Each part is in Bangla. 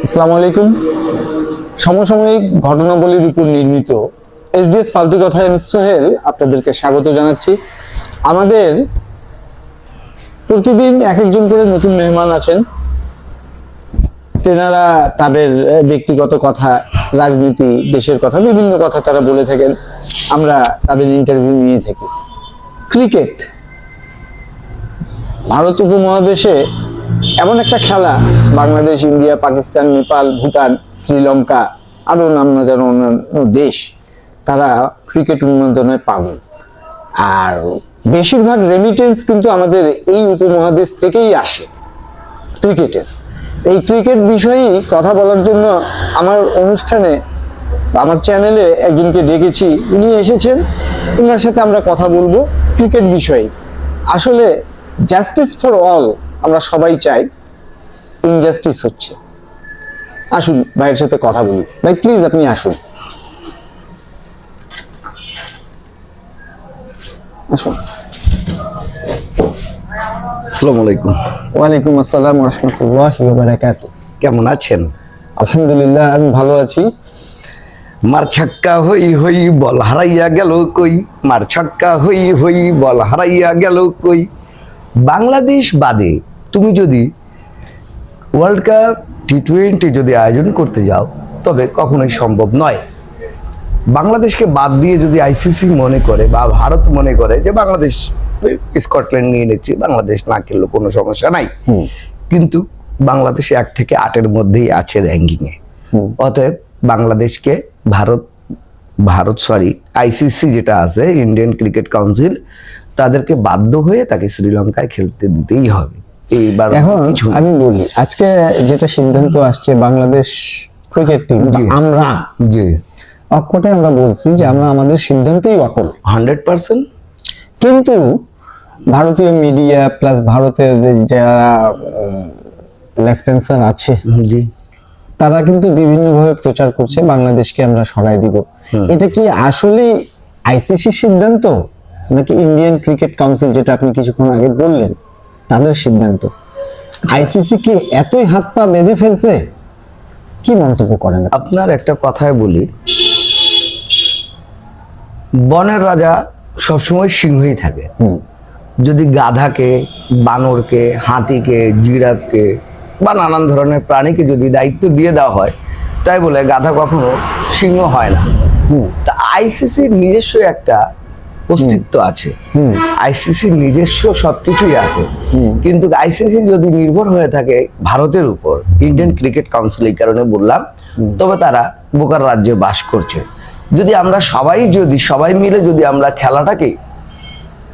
আসসালামু আলাইকুম। সমসাময়িক ঘটনাবলীর উপর নির্মিত এসডিএস ফালতু কথায় আমি সোহেল আপনাদেরকে স্বাগত জানাচ্ছি। আমাদের প্রতিদিন এক একজন করে নতুন মেহমান আছেন। তেনারা তাদের ব্যক্তিগত কথা, রাজনীতি, দেশের কথা, বিভিন্ন কথা তারা বলে থাকেন। আমরা তাদের ইন্টারভিউ নিয়ে থাকি। ক্রিকেট ভারত উপমহাদেশে এমন একটা খেলা, বাংলাদেশ, ইন্ডিয়া, পাকিস্তান, নেপাল, ভুটান, শ্রীলঙ্কা, আরো নাম না জানো অন্যান্য দেশ, তারা ক্রিকেট উন্নয়নে পাগল। আর বেশিরভাগ রেমিটেন্স কিন্তু আমাদের এই উপমহাদেশ থেকেই আসে ক্রিকেটের। এই ক্রিকেট বিষয়ে কথা বলার জন্য আমার অনুষ্ঠানে, আমার চ্যানেলে একজনকে ডেকেছি। উনি এসেছেন, ওনার সাথে আমরা কথা বলবো ক্রিকেট বিষয়ে। আসলে জাস্টিস ফর অল আমরা সবাই চাই, ইনজাস্টিস হচ্ছে। আসুন ভাইয়ের সাথে কথা বলি। ভাই প্লিজ আপনি আসুন, আসুন। আসসালামু আলাইকুম। ওয়ালাইকুম আসসালাম ওয়া রাহমাতুল্লাহি ওয়া বারাকাতুহু। কেমন আছেন? আলহামদুলিল্লাহ, আমি ভালো আছি। মার ছক্কা হই হই বল হারাইয়া গেল কই, মার ছক্কা হই হই বল হারাইয়া গেল কই। বাংলাদেশ বাদে তুমি যদি ওয়ার্ল্ড কাপ টি-20 যদি আয়োজন করতে যাও, তবে কখনোই সম্ভব নয়। বাংলাদেশকে বাদ দিয়ে যদি আইসিসি মনে করে বা ভারত মনে করে যে বাংলাদেশ স্কটল্যান্ড নিয়ে নিচ্ছে, বাংলাদেশ না খেললেও কোনো সমস্যা নাই, কিন্তু বাংলাদেশ 1 থেকে 8-এর মধ্যেই আছে র্যাঙ্কিং এ। অতএব বাংলাদেশকে ভারত আইসিসি যেটা আছে, ইন্ডিয়ান ক্রিকেট কাউন্সিল, তাদেরকে বাধ্য হয়ে তাকে শ্রীলঙ্কায় খেলতে দিতেই হবে। এইবার এখন আমি বলি, আজকে যেটা সিদ্ধান্ত আসছে, বাংলাদেশ ক্রিকেট টিম, আমরা জি অকপটে আমরা বলছি যে আমরা আমাদের সিদ্ধান্তেই অটল 100%। কিন্তু ভারতীয় মিডিয়া প্লাস ভারতের যারা লেসপেন্সার আছে, জি তারা কিন্তু বিভিন্নভাবে প্রচার করছে বাংলাদেশকে আমরা সরাই দিব। এটা কি আসলে আইসিসি সিদ্ধান্ত নাকি ইন্ডিয়ান ক্রিকেট কাউন্সিল, যেটা আপনি কিছুক্ষণ আগে বললেন, তাদের সিদ্ধান্ত? আইসিসি কি এতই হাত পা বেঁধে ফেলছে? কি মন্তব্য করেন? আপনার একটা কথায় বলি, বনের রাজা সবসময় সিংহই থাকে। যদি গাধাকে, বানরকে, হাতিকে, জিরাফকে বা নানান ধরনের প্রাণীকে যদি দায়িত্ব দিয়ে দেওয়া হয়, তাই বলে গাধা কখনো সিংহ হয় না। তা আইসিসির নিজস্ব একটা অস্তিত্ব আছে, আইসিসির নিজস্ব সবকিছুই আছে। কিন্তু আইসিসি যদি নির্ভর হয়ে থাকে ভারতের উপর, ইন্ডিয়ান ক্রিকেট কাউন্সিল এই কারণে বললাম, তবে তারা বোকার রাজ্যে বাস করছে। যদি আমরা সবাই মিলে যদি আমরা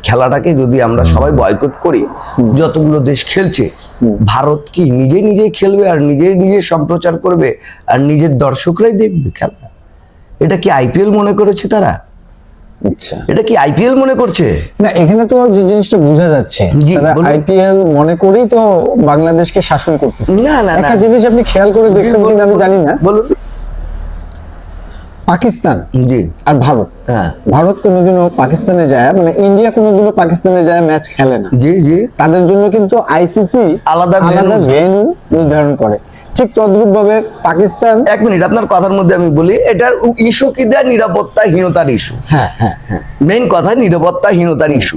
খেলাটাকে যদি আমরা সবাই বয়কট করি, যতগুলো দেশ খেলছে, ভারত কি নিজেই খেলবে আর নিজে সম্প্রচার করবে আর নিজের দর্শকরাই দেখবে খেলা? এটা কি আইপিএল মনে করেছে তারা? আচ্ছা, এটা কি আইপিএল মনে করছে? না, এখানে তো যে জিনিসটা বোঝা যাচ্ছে, তারা আইপিএল মনে করেই তো বাংলাদেশকে শাসন করতেছে। না, একটা জিনিস আপনি খেয়াল করে দেখছেন কিনা আমি জানি না, বলুন। পাকিস্তান জি আর ভারত, হ্যাঁ, ভারত কোনোদিনও পাকিস্তানে যায়, মানে ইন্ডিয়া কোনোদিনও পাকিস্তানে যায় ম্যাচ খেলে না। জি তাদের জন্য কিন্তু আইসিসি আলাদা ভেন্যু নির্ধারণ করে। ঠিক তদ্রুপ ভাবে পাকিস্তান, 1 মিনিট, আপনার কথার মধ্যে আমি বলি, এটার ইস্যু কি দেয়? নিরাপত্তাহীনতার ইস্যু। হ্যাঁ, মেইন কথা নিরাপত্তাহীনতার ইস্যু।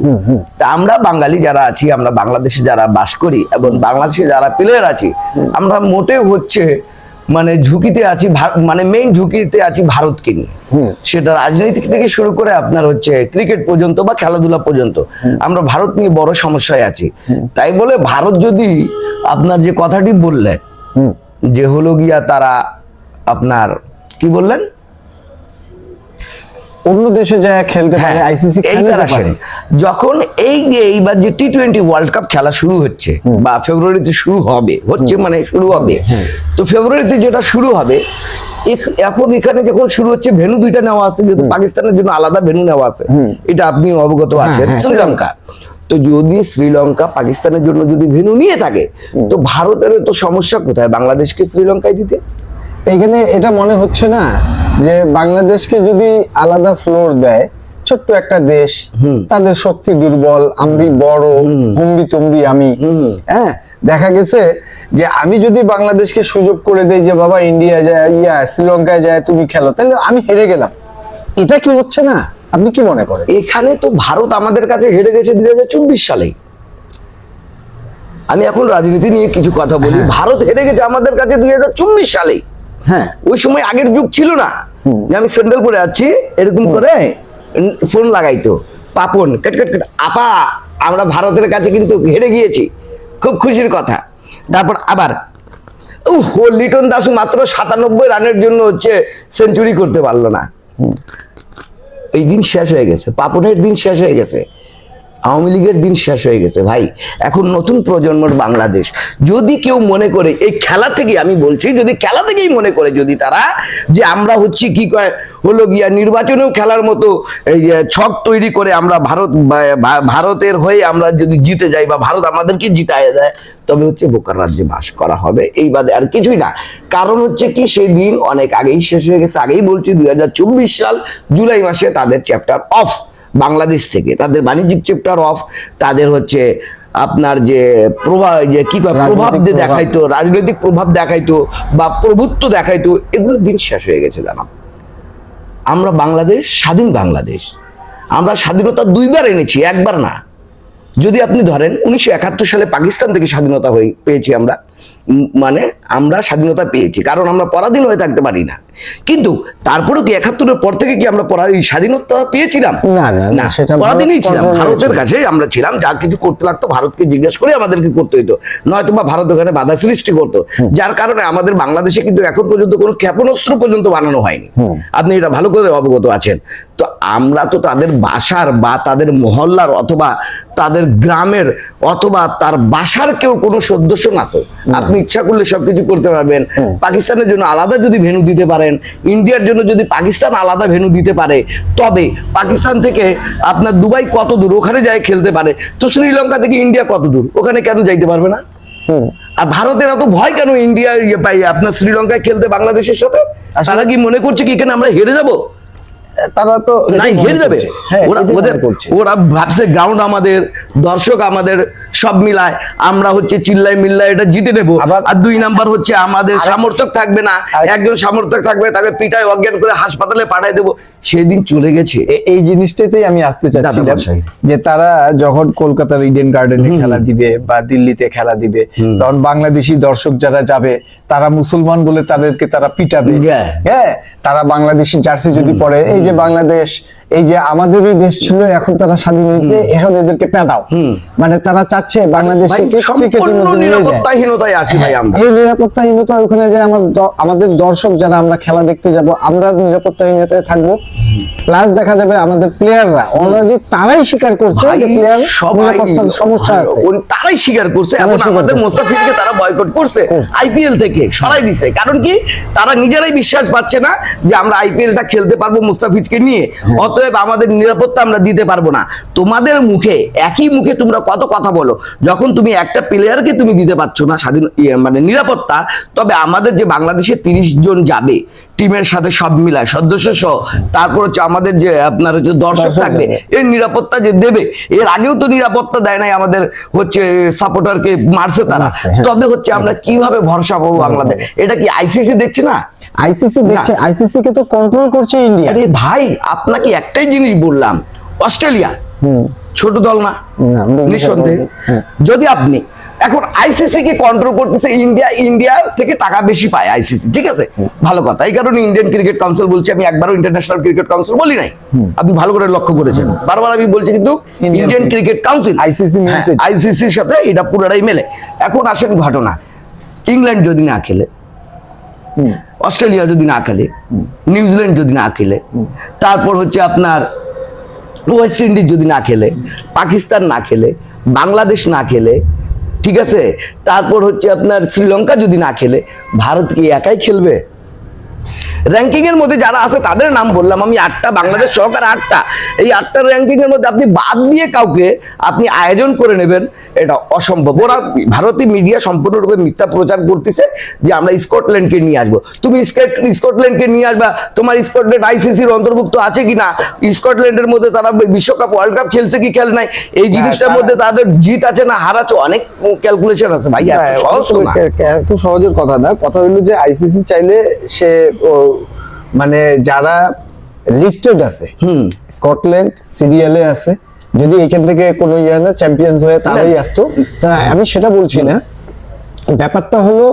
তা আমরা বাঙালি যারা আছি, আমরা বাংলাদেশে যারা বাস করি এবং বাংলাদেশে যারা প্লেয়ার আছি, আমরা মোটেও হচ্ছে মানে ঝুঁকিতে আছি, মানে মেইন ঝুঁকিতে আছি ভারতকে নিয়ে। সেটা রাজনীতি থেকে শুরু করে আপনার হচ্ছে ক্রিকেট পর্যন্ত বা খেলাধুলা পর্যন্ত, আমরা ভারত নিয়ে বড় সমস্যায় আছি। তাই বলে ভারত যদি আপনার যে কথাটি বললেন যে হলো গিয়া তারা আপনার কি বললেন, অন্য দেশে যায় খেলতে পারে, আইসিসি এইবার আসেন, যখন এইবার যে টি-20 ওয়ার্ল্ড কাপ খেলা শুরু হচ্ছে বা ফেব্রুয়ারিতে শুরু হচ্ছে মানে শুরু হবে, তো ফেব্রুয়ারিতে যেটা শুরু হবে, এখন এখানে যখন শুরু হচ্ছে, ভেন্যু 2টা নেওয়া আছে, যেহেতু পাকিস্তানের জন্য আলাদা ভেন্যু নেওয়া আছে, এটা আপনি অবগত আছেন। শ্রীলঙ্কা, তো যদি শ্রীলঙ্কা পাকিস্তানের জন্য যদি ভেন্যু নিয়ে থাকে, তো ভারতের তো সমস্যা কোথায় বাংলাদেশকে শ্রীলঙ্কায় দিতে? এখানে এটা মনে হচ্ছে না যে বাংলাদেশকে যদি আলাদা ফ্লোর দেয়, ছোট্ট একটা দেশ, তাদের শক্তি দুর্বল, আমি বড়, হম্বি তম্বি আমি। হ্যাঁ, দেখা গেছে যে আমি যদি বাংলাদেশকে সুযোগ করে দেই যে বাবা ইন্ডিয়া যায়, শ্রীলঙ্কায় যায় তুমি খেলো, তাহলে আমি হেরে গেলাম। এটা কি হচ্ছে না? আপনি কি মনে করেন? এখানে তো ভারত আমাদের কাছে হেরে গেছে 2024 সালেই। আমি এখন রাজনীতি নিয়ে কিছু কথা বলি। ভারত হেরে গেছে আমাদের কাছে 2024 সালেই। হ্যাঁ, ওই সময় আগের যুগ ছিল না যে আমি স্যান্ডেল পরে আছি এরকম করে ফোন লাগাইতো পাপন কেট কেট কেট, আপা আমরা ভারতের কাছে কিন্তু হেরে গিয়েছি, খুব খুশির কথা। তারপর আবার লিটন দাস মাত্র 97 রানের জন্য হচ্ছে সেঞ্চুরি করতে পারলো না। এই দিন শেষ হয়ে গেছে, পাপনের দিন শেষ হয়ে গেছে, আওয়ামী লীগের দিন শেষ হয়ে গেছে ভাই। এখন নতুন প্রজন্মের বাংলাদেশ। যদি কেউ মনে করে এই খেলা থেকে, আমি বলছি যদি খেলা থেকেই মনে করে যদি তারা যে আমরা হচ্ছে কি কয় হলো গিয়া নির্বাচনেও খেলার মতো এই ছক তৈরি করে আমরা ভারতের হয়ে আমরা যদি জিতে যাই বা ভারত আমাদেরকে জিতায় যায়, তবে হচ্ছে বোকার রাজ্যে বাস করা হবে, এই বাদে আর কিছুই না। কারণ হচ্ছে কি সেই দিন অনেক আগেই শেষ হয়ে গেছে। আগেই বলছি 2024 সাল জুলাই মাসে তাদের চ্যাপ্টার অফ বাংলাদেশ থেকে, তাদের বাণিজ্যিক চ্যাপ্টার অফ, তাদের হচ্ছে আপনার যে প্রভাব, যে কি কয় প্রভাব যে দেখাইতো, রাজনৈতিক প্রভাব দেখাইতো বা প্রভুত্ব দেখাইতো, এগুলো দিন শেষ হয়ে গেছে। জানাম আমরা বাংলাদেশ, স্বাধীন বাংলাদেশ, আমরা স্বাধীনতা 2বার এনেছি, 1বার না। যদি আপনি ধরেন 1971 সালে পাকিস্তান থেকে স্বাধীনতা পেয়েছি আমরা, মানে আমরা স্বাধীনতা পেয়েছি কারণ আমরা পরাধীন হয়ে থাকতে পারি না। কিন্তু তারপরেও কি 71-এর পর থেকে কি আমরা স্বাধীনতা পেয়েছিলাম? না, সেটা পরাধীনই ছিলাম, ভারতের কাছে আমরা ছিলাম। যা কিছু করতে লাগতো ভারতকে জিজ্ঞেস করে আমাদেরকে করতে হইতো, নয়তো বা ভারত ওখানে বাধা সৃষ্টি করতো। যার কারণে আমাদের বাংলাদেশে কিন্তু এখন পর্যন্ত কোনো ক্ষেপণাস্ত্র পর্যন্ত বানানো হয়নি। আপনি এটা ভালো করে অবগত আছেন। তো আমরা তো তাদের বাসার বা তাদের মহল্লার অথবা তাদের গ্রামের অথবা তার বাসার কেউ কোনো সদস্য না। তো আপনি ইচ্ছা করলে সবকিছু করতে পারবেন। পাকিস্তানের জন্য আলাদা যদি ভেন্যু দিতে পারেন, ইন্ডিয়ার জন্য যদি পাকিস্তান আলাদা ভেন্যু দিতে পারে, তবে পাকিস্তান থেকে আপনার দুবাই কত দূর, ওখানে যায় খেলতে পারে। তো শ্রীলঙ্কা থেকে ইন্ডিয়া কত দূর, ওখানে কেন যাইতে পারবে না? আর ভারতের এত ভয় কেন ইন্ডিয়া আপনার শ্রীলঙ্কায় খেলতে বাংলাদেশের সাথে? তারা কি মনে করছে কি এখানে আমরা হেরে যাবো? তারা তো নাই, হেরে যাবে। ওরা ভাবছে গ্রাউন্ড আমাদের, দর্শক আমাদের, সব মিলায় আমরা হচ্ছে চিল্লাই মিল্লাই এটা জিতে নেবো। আর 2 নাম্বার হচ্ছে আমাদের সমর্থক থাকবে না, একজন সমর্থক থাকবে তাকে পিটায় অজ্ঞান করে হাসপাতালে পাঠায় দেবো। সেদিন চলে গেছে। এই জিনিসটাতেই আমি আসতে চাচ্ছিলাম যে তারা যখন কলকাতার ইডেন গার্ডেনে খেলা দিবে বা দিল্লিতে খেলা দিবে, তখন বাংলাদেশি দর্শক যারা যাবে তারা মুসলমান বলে তাদেরকে তারা পিটাবে। হ্যাঁ, তারা বাংলাদেশি জার্সি যদি পরে, এই যে বাংলাদেশ, এই যে আমাদেরই দেশ ছিল, এখন তারা স্বাধীন হয়েছে, এখন এদেরকে পেদাও। মানে তারা চাচ্ছে বাংলাদেশকে নিরাপত্তাহীনতায় আছি ভাই আমরা। এই নিরাপত্তাহীনতা ওখানে যে আমাদের দর্শক যারা আমরা খেলা দেখতে যাব, আমরা নিরাপত্তাহীনতায় থাকবো। প্লাস দেখা যাবে আমাদের প্লেয়াররা অলরেডি তারাই স্বীকার করছে যে প্লেয়ার নিরাপত্তার সমস্যা আছে, তারাই স্বীকার করছে। এখন আমাদের মোস্তাফিজকে তারা বয়কট করছে, আইপিএল থেকে সরাই দিছে। কারণ কি তারা নিজেরাই বিশ্বাস পাচ্ছে না যে আমরা আইপিএলটা খেলতে পারবো মুস্তাফিজকে নিয়ে, অতএব আমাদের নিরাপত্তা আমরা দিতে পারবো না। তোমাদের মুখে একই মুখে তোমরা কত কথা বলো, যখন তুমি একটা প্লেয়ারকে তুমি দিতে পারছো না স্বাধীন মানে নিরাপত্তা, তবে আমাদের যে বাংলাদেশে 30 জন যাবে টিমের সাথে সব মিলায় সদস্য সহ, তারপর হচ্ছে আমাদের যে আপনার হচ্ছে দর্শক থাকবে, এর নিরাপত্তা যে দেবে, এর আগেও তো নিরাপত্তা দেয় নাই আমাদের হচ্ছে সাপোর্টারকে মারছে তারা। তবে হচ্ছে আমরা কিভাবে ভরসা পাবো বাংলাদেশ? এটা কি আইসিসি দেখছে না? আইসিসি দেখছে, আইসিসি কে তো কন্ট্রোল করছে ইন্ডিয়া। আরে ভাই আপনাকে একটাই জিনিস বললাম, অস্ট্রেলিয়া ছোট দল না নিঃসন্দেহে। যদি আপনি এখন আইসিসি কে কন্ট্রোল করতেছে ইন্ডিয়া থেকে টাকা বেশি পায় আইসিসি, ঠিক আছে, ভালো কথা। এই কারণে ইন্ডিয়ান ক্রিকেট কাউন্সিল বলছে, আমি একবারও ইন্টারন্যাশনাল ক্রিকেট কাউন্সিল বলি নাই, আপনি ভালো করে লক্ষ্য করেছেন, বারবার আমি বলছি, কিন্তু ইন্ডিয়ান ক্রিকেট কাউন্সিল আইসিসির সাথে এটা পুরোটাই মেলে। এখন আসেন ঘটনা, ইংল্যান্ড যদি না খেলে, অস্ট্রেলিয়া যদি না খেলে, নিউজিল্যান্ড যদি না খেলে, তারপর হচ্ছে আপনার ওয়েস্ট ইন্ডিজ যদি না খেলে, পাকিস্তান না খেলে, বাংলাদেশ না খেলে, ঠিক আছে, তারপর হচ্ছে আপনার শ্রীলঙ্কা যদি না খেলে, ভারত কি একাই খেলবে? র্যাঙ্কিং এর মধ্যে যারা আছে তাদের নাম বললাম আমি 8টা, বাংলাদেশ সহকারে 8টা। এই 8টার র্যাঙ্কিং এর মধ্যে আপনি বাদ দিয়ে কাউকে আপনি আয়োজন করে নেবেন, এটা অসম্ভব। ওরা ভারতীয় মিডিয়া সম্পূর্ণরূপে মিথ্যা প্রচার করতেছে যে আমরা স্কটল্যান্ডকে নিয়ে আসবো। তুমি স্কটল্যান্ডকে নিয়ে আসবা, তোমার স্কটল্যান্ড আইসিসির অন্তর্ভুক্ত আছে কি না, স্কটল্যান্ডের মধ্যে তারা বিশ্বকাপ ওয়ার্ল্ড কাপ খেলছে কি খেলে নাই, এই জিনিসটার মধ্যে তাদের জিত আছে না হার আছে, অনেক ক্যালকুলেশন আছে ভাই, এত সহজ তো না। এত সহজের কথা না। কথা হলো যে আইসিসি চাইলে সে মানে যারা লিস্টেড আছে, স্কটল্যান্ড সিরিয়ালে আছে, যদি এখান থেকে কোনো না চ্যাম্পিয়ন্স হয়ে তারাই আসতো, তা আমি সেটা বলছি না। ব্যাপারটা হলো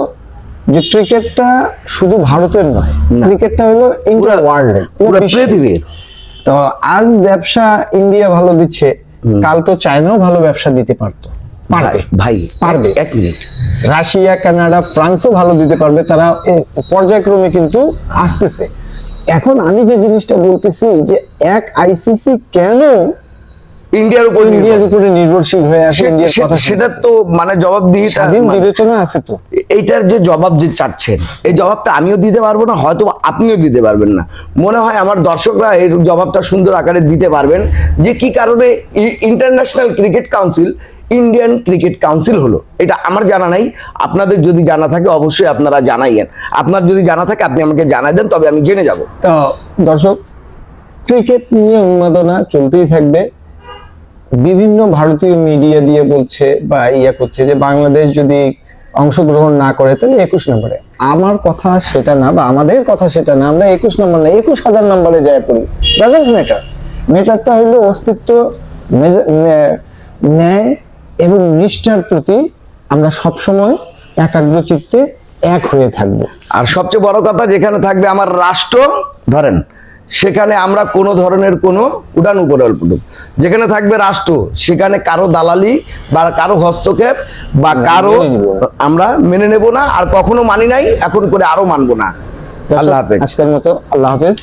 যে ক্রিকেটটা শুধু ভারতের নয়, ক্রিকেটটা হলো ইন্টার ওয়ার্ল্ড, পুরো পৃথিবীর। তো আজ ব্যবসা ইন্ডিয়া ভালো দিচ্ছে, কাল তো চায়নাও ভালো ব্যবসা দিতে পারতো, পারবে ভাই পারবে। এক মিনিট, রাশিয়া, কানাডা, ফ্রান্সও ভালো দিতে পারবে, তারা পর্যায়ক্রমে কিন্তু আসতেছে। এখন আমি যে জিনিসটা বলতেছি যে এক আইসিসি কেন ইন্ডিয়ার উপর ইন্ডিয়ার উপরে নির্ভরশীল হয়ে আছে, ইন্ডিয়ার কথা সেটা তো মানে জবাবদিহি স্বাধীন বিবেচনা আছে তো। এইটার যে জবাব যে চাচ্ছেন, এই জবাবটা আমিও দিতে পারবো না, হয়তো আপনিও দিতে পারবেন না। মনে হয় আমার দর্শকরা এর জবাবটা সুন্দর আকারে দিতে পারবেন, যে কি কারণে international cricket council Indian cricket council হলো। এটা আমার জানা নাই, আপনাদের যদি জানা থাকে অবশ্যই আপনারা জানাইয়েন। আপনার যদি জানা থাকে আপনি আমাকে জানাই দেন, তবে আমি জেনে যাব। তো দর্শক, ক্রিকেট নিয়ে উন্মাদনা চলতেই থাকবে। বিভিন্ন ভারতীয় মিডিয়া দিয়ে বলছে বা করছে যে বাংলাদেশ যদি অংশগ্রহণ না করে তাহলে 21 নম্বরে। আমার কথা সেটা না, বা আমাদের কথা সেটা না, আমরা 21 নম্বর না 21,000 নম্বরে যায় পড়ি, ডাজন্ট ম্যাটার। ম্যাটারটা হলো অস্তিত্ব, ন্যায় এবং নিষ্ঠার প্রতি আমরা সবসময় একাগ্র চিত্তে এক হয়ে থাকবো। আর সবচেয়ে বড় কথা, যেখানে থাকবে আমার রাষ্ট্র ধরেন, সেখানে আমরা কোনো ধরনের কোনো উড়ান উপরে অল্পটুক, যেখানে থাকবে রাষ্ট্র সেখানে কারো দালালি বা কারো হস্তক্ষেপ বা কারো আমরা মেনে নেব না, আর কখনো মানি নাই, এখন করে আরো মানবো না। আল্লাহ হাফেজ। আজকের মতো আল্লাহ হাফেজ।